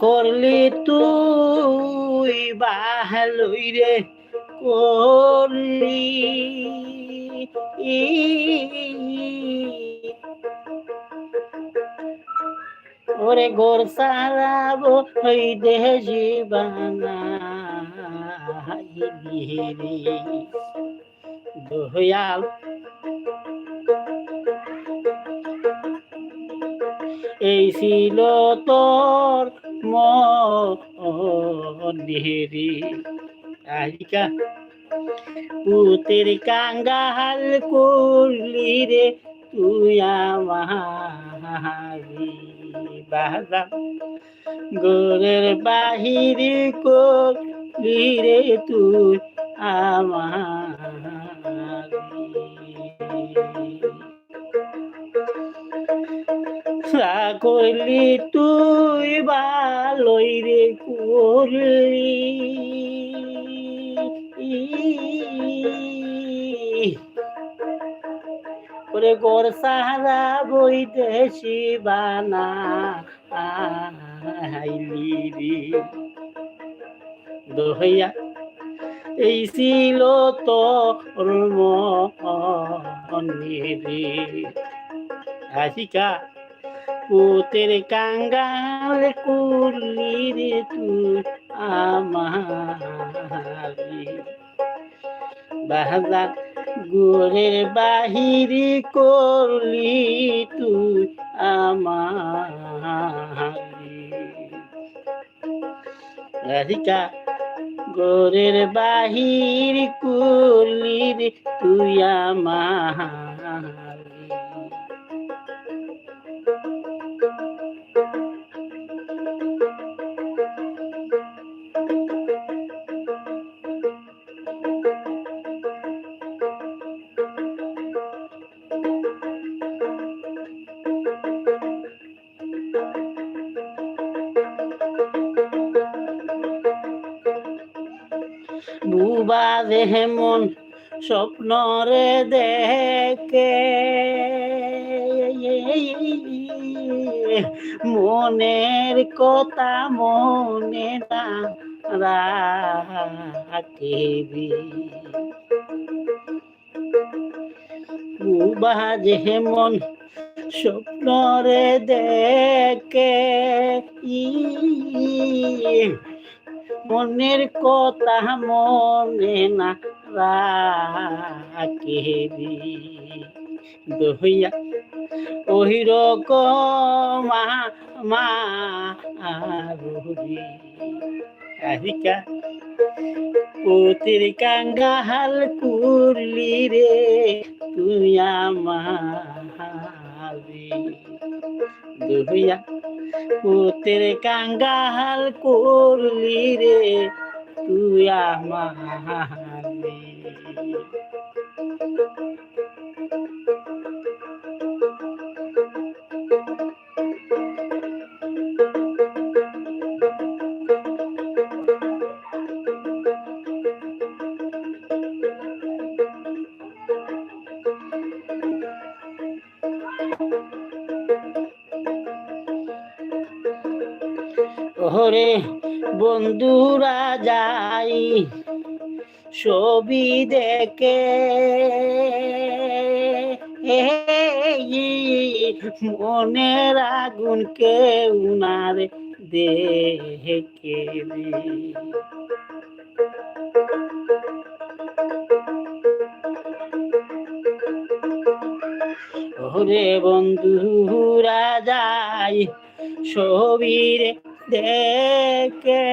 করলি তুই ভালোই রে করলি ওরে গোর সারাবো ওই দেশি বানাইলি রে দয়াল এই ছিল তোর মনেরি আইকা পুতের কাঙ্গাল করলি রে তুই আমারি বাজান গোরের বাহিরে করলি রে তুই আমারি করলি তুই ভালোই রে করলি ওরে গোর সাহারা বই দেশি বানা আইলি রে দহিয়া এই ছিল তোর মনে রে আসিকা পুতের কাঙ্গাল করলি রে তুই আমারি বাজার গোরের বাহিরি করলি তুই আমারি রাধিকা গোরের বাহির করলি রে তুই আমারি বুবা যেমন স্বপ্ন রে দেখে মনের কথা মনে না রাখে বুবা যেমন স্বপ্ন রে দেখে মনের কথা মনে না রাখে দহিয়া ওই রকম আহিকা পুতির কাঙ্গাল করলি রে তুই আমারি দহিয়া পুতের কাঙ্গাল করলি রে তুই আমারি ওরে বন্ধুরা যাই ছবি দেখে মনের আগুন কেউ না রে দেখে ওরে বন্ধুরা যাই ছবি রে দেখে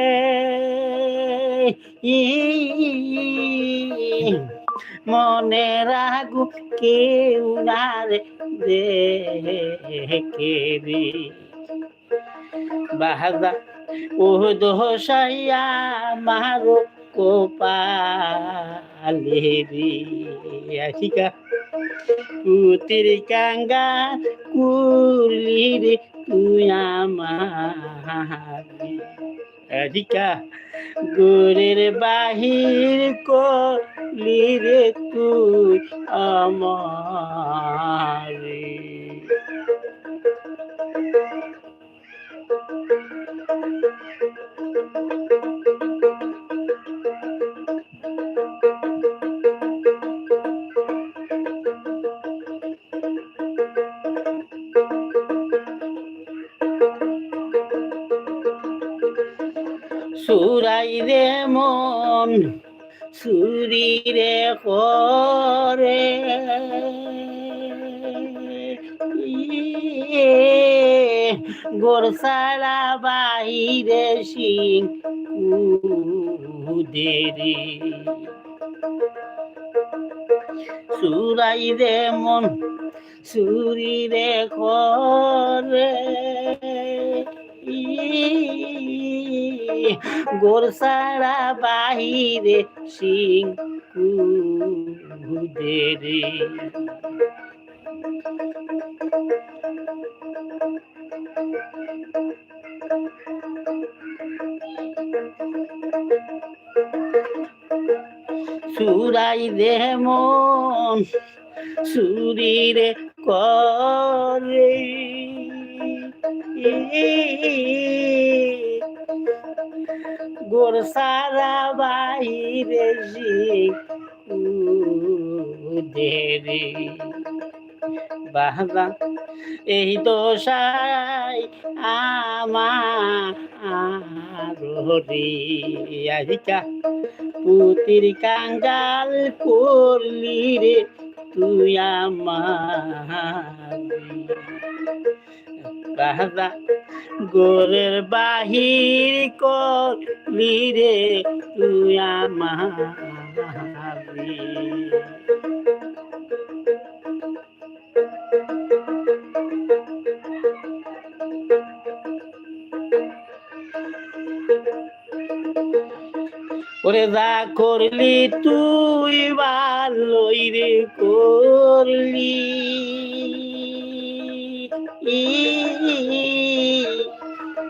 মনের আগুন কেউ না রে দেখে রে বাহাদা ও দোসাইয়া মারো কোপালে রে আশিকা পুতির কাঙ্গা কুলি রে তুই আমারি আশিকা গোরের বাহির করলি রে তুই আমারি সুরাই রে মন সুরি রে করে গোরসালা বাহিরে সিং কুদেরি সুরাই রে মন সুরি রে করে গোরসালা বাহিরে সিং কুদেরি সুরাই দে মন সুরিরে করে গোর সারা বাহিরে দেরে বাবা এই দোষাই আমার রে আজিকা পুতির কাঙ্গাল করলি রে তুই আমার বাবা গোরের বাহির করলি রে তুই আমার ওরে যা করলি তুই ভালোই রে করলি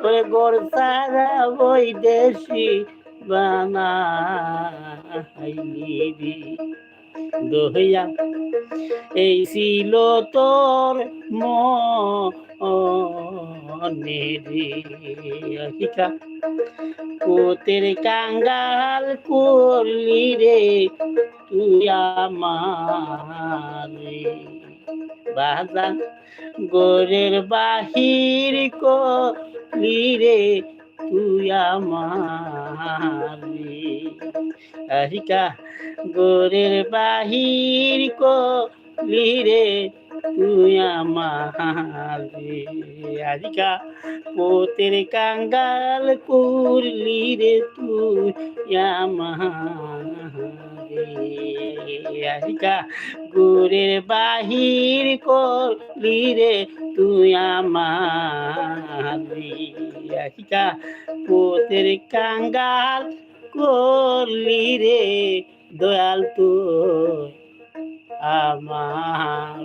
ওরে গোর সারা বৈদেশি বানাইলি রে দহিয়া এই ছিল তোর মনে রে শিখা পুতের কাঙ্গাল করলি রে তুই আমার বাজান গোরের বাহির করলি রে তুই আমার আহিকা গোরের বাহির করলি রে তুই আমার আজিকা পোতের কাঙ্গাল করলি রে তুই আমার আজিকা গোরের বাহির করলি রে তুই আমার আজিকা পোতের কাঙ্গাল করলি রে দয়াল তুই আমার